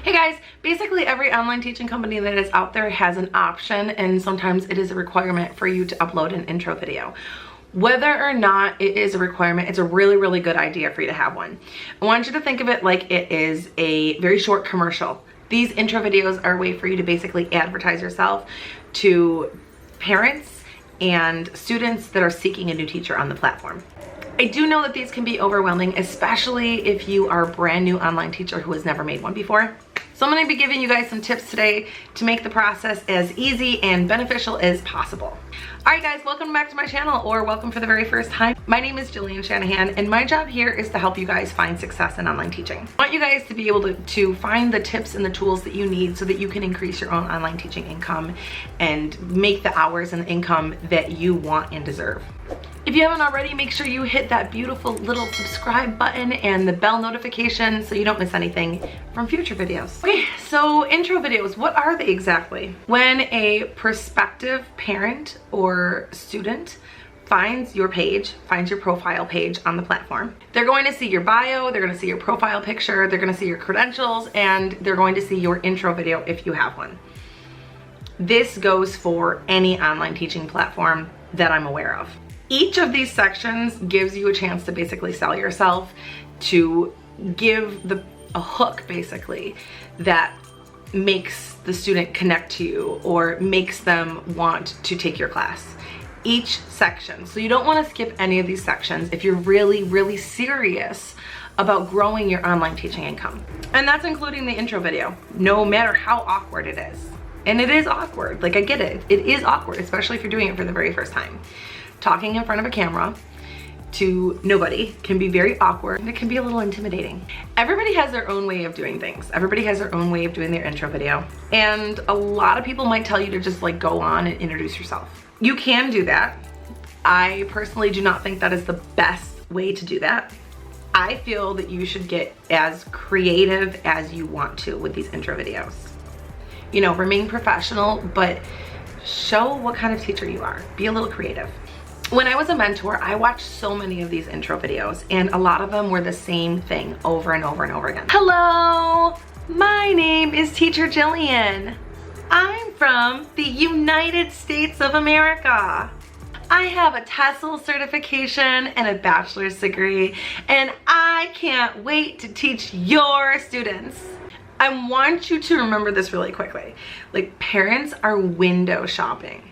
Hey guys, basically every online teaching company that is out there has an option, and sometimes it is a requirement for you to upload an intro video. Whether or not it is a requirement, it's a really good idea for you to have one. I want you to think of it like it is a very short commercial. These intro videos are a way for you to basically advertise yourself to parents and students that are seeking a new teacher on the platform. I do know that these can be overwhelming, especially if you are a brand new online teacher who has never made one before. So I'm going to be giving you guys some tips today to make the process as easy and beneficial as possible. Alright guys, welcome back to my channel, or welcome for the very first time. My name is Jillian Shanahan, and my job here is to help you guys find success in online teaching. I want you guys to be able to find the tips and the tools that you need so that you can increase your own online teaching income and make the hours and the income that you want and deserve. If you haven't already, make sure you hit that beautiful little subscribe button and the bell notification so you don't miss anything from future videos. Okay, so intro videos, what are they exactly? When a prospective parent or student finds your page, finds your profile page on the platform, they're going to see your bio, they're going to see your profile picture, they're going to see your credentials, and they're going to see your intro video if you have one. This goes for any online teaching platform that I'm aware of. Each of these sections gives you a chance to basically sell yourself, to give a hook basically that makes the student connect to you or makes them want to take your class. Each section. So you don't want to skip any of these sections if you're really serious about growing your online teaching income. And that's including the intro video, no matter how awkward it is. And it is awkward, like I get it. It is awkward, especially if you're doing it for the very first time. Talking in front of a camera to nobody can be very awkward, and it can be a little intimidating. Everybody has their own way of doing things. Everybody has their own way of doing their intro video. And a lot of people might tell you to just like go on and introduce yourself. You can do that. I personally do not think that is the best way to do that. I feel that you should get as creative as you want to with these intro videos. You know, remain professional, but show what kind of teacher you are. Be a little creative. When I was a mentor, I watched so many of these intro videos, and a lot of them were the same thing over and over and over again. Hello, my name is Teacher Jillian. I'm from the United States of America. I have a TESOL certification and a bachelor's degree, and I can't wait to teach your students. I want you to remember this really quickly. Like, parents are window shopping.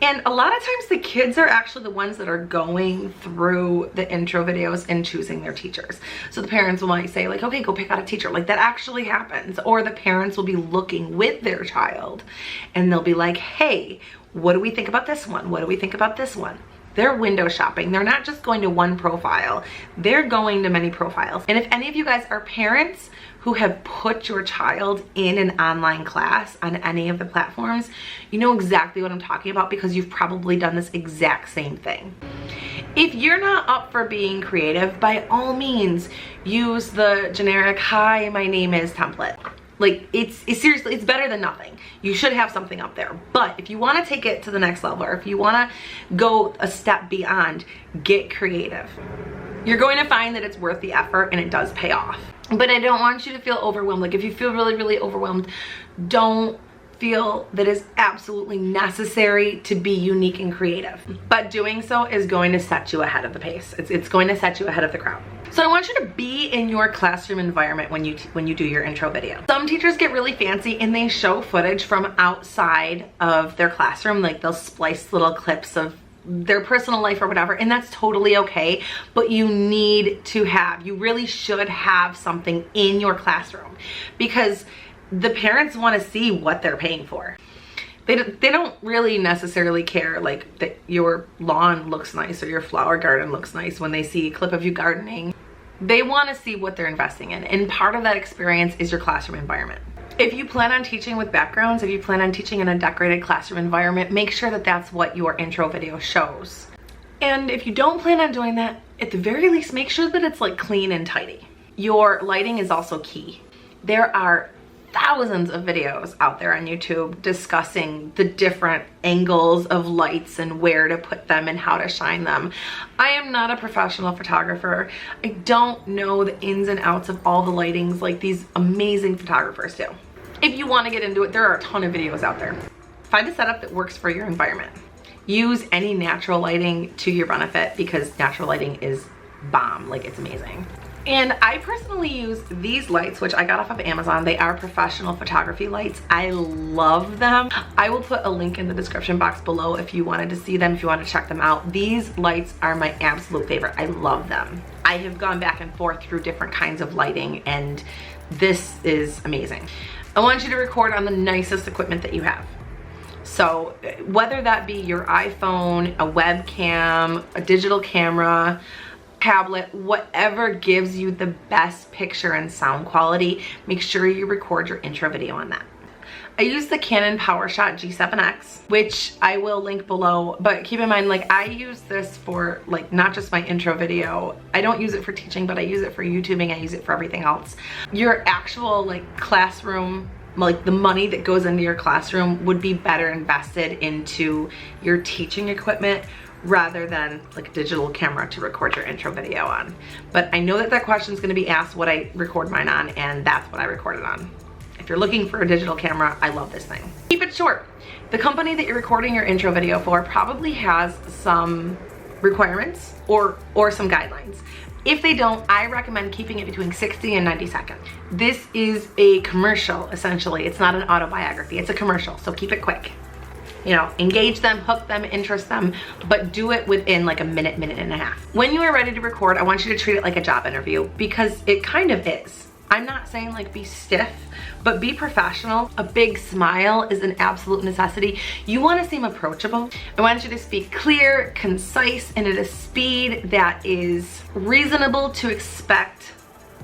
And a lot of times the kids are actually the ones that are going through the intro videos and choosing their teachers. So the parents will might say like, okay, go pick out a teacher. Like, that actually happens. Or the parents will be looking with their child and they'll be like, hey, what do we think about this one? What do we think about this one? They're window shopping. They're not just going to one profile. They're going to many profiles. And if any of you guys are parents who have put your child in an online class on any of the platforms, you know exactly what I'm talking about, because you've probably done this exact same thing. If you're not up for being creative, by all means, use the generic, hi, my name is template. Like, it's seriously, it's better than nothing. You should have something up there. But if you want to take it to the next level, or if you want to go a step beyond, get creative. You're going to find that it's worth the effort and it does pay off. But I don't want you to feel overwhelmed. Like, if you feel really overwhelmed, don't feel that it's absolutely necessary to be unique and creative. But doing so is going to set you ahead of the pace. It's going to set you ahead of the crowd. So I want you to be in your classroom environment when you do your intro video. Some teachers get really fancy and they show footage from outside of their classroom. Like, they'll splice little clips of their personal life or whatever, and that's totally okay. But you really should have something in your classroom, because the parents want to see what they're paying for. They don't really necessarily care like that your lawn looks nice or your flower garden looks nice when they see a clip of you gardening. They want to see what they're investing in, and part of that experience is your classroom environment. If you plan on teaching with backgrounds, if you plan on teaching in a decorated classroom environment, make sure that that's what your intro video shows. And if you don't plan on doing that, at the very least, make sure that it's like clean and tidy. Your lighting is also key. There are thousands of videos out there on YouTube discussing the different angles of lights and where to put them and how to shine them. I am not a professional photographer. I don't know the ins and outs of all the lightings like these amazing photographers do. If you want to get into it, there are a ton of videos out there. Find a setup that works for your environment. Use any natural lighting to your benefit because natural lighting is bomb, like it's amazing. And I personally use these lights, which I got off of Amazon. They are professional photography lights. I love them. I will put a link in the description box below if you wanted to see them, if you want to check them out. These lights are my absolute favorite. I love them. I have gone back and forth through different kinds of lighting, and this is amazing. I want you to record on the nicest equipment that you have. So whether that be your iPhone, a webcam, a digital camera, tablet, whatever gives you the best picture and sound quality, make sure you record your intro video on that. I use the Canon PowerShot G7X, which I will link below, but keep in mind, like, I use this for like not just my intro video. I don't use it for teaching, but I use it for YouTubing. I use it for everything else. Your actual like classroom, like the money that goes into your classroom would be better invested into your teaching equipment rather than like a digital camera to record your intro video on. But I know that that question is going to be asked what I record mine on, and that's what I recorded on. If you're looking for a digital camera, I love this thing. Keep it short. The company that you're recording your intro video for probably has some requirements or some guidelines. If they don't, I recommend keeping it between 60 and 90 seconds. This is a commercial, essentially. It's not an autobiography, it's a commercial, so keep it quick. You know, engage them, hook them, interest them, but do it within like a minute, minute and a half. When you are ready to record, I want you to treat it like a job interview because it kind of is. I'm not saying like be stiff, but be professional. A big smile is an absolute necessity. You want to seem approachable. I want you to speak clear, concise, and at a speed that is reasonable to expect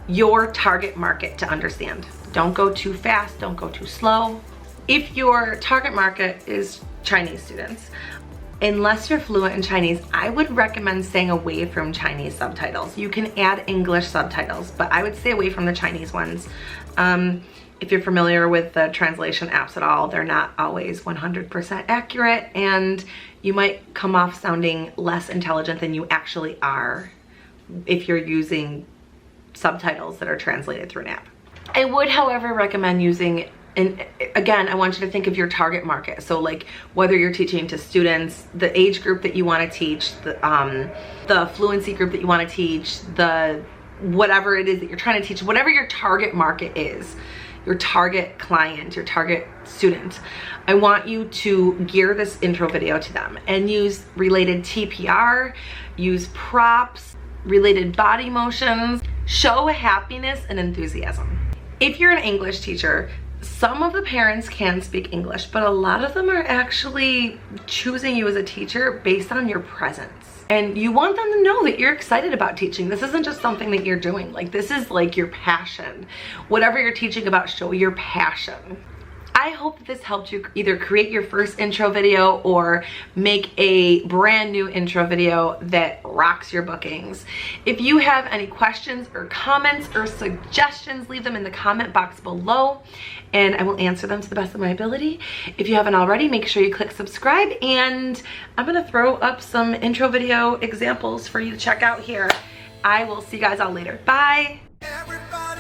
your target market to understand. Don't go too fast, don't go too slow. If your target market is Chinese students, unless you're fluent in Chinese, I would recommend staying away from Chinese subtitles. You can add English subtitles, but I would stay away from the Chinese ones. If you're familiar with the translation apps at all, they're not always 100% accurate, and you might come off sounding less intelligent than you actually are if you're using subtitles that are translated through an app. I would, however, recommend using, and again, I want you to think of your target market. So like whether you're teaching to students, the age group that you want to teach, the fluency group that you want to teach, the whatever it is that you're trying to teach, whatever your target market is, your target client, your target student, I want you to gear this intro video to them and use related TPR, use props, related body motions, show happiness and enthusiasm. If you're an English teacher, some of the parents can speak English, but a lot of them are actually choosing you as a teacher based on your presence. And you want them to know that you're excited about teaching. This isn't just something that you're doing. Like, this is like your passion. Whatever you're teaching about, show your passion. I hope that this helped you either create your first intro video or make a brand new intro video that rocks your bookings. If you have any questions or comments or suggestions, leave them in the comment box below and I will answer them to the best of my ability. If you haven't already, make sure you click subscribe, and I'm gonna throw up some intro video examples for you to check out here. I will see you guys all later. Bye. Everybody.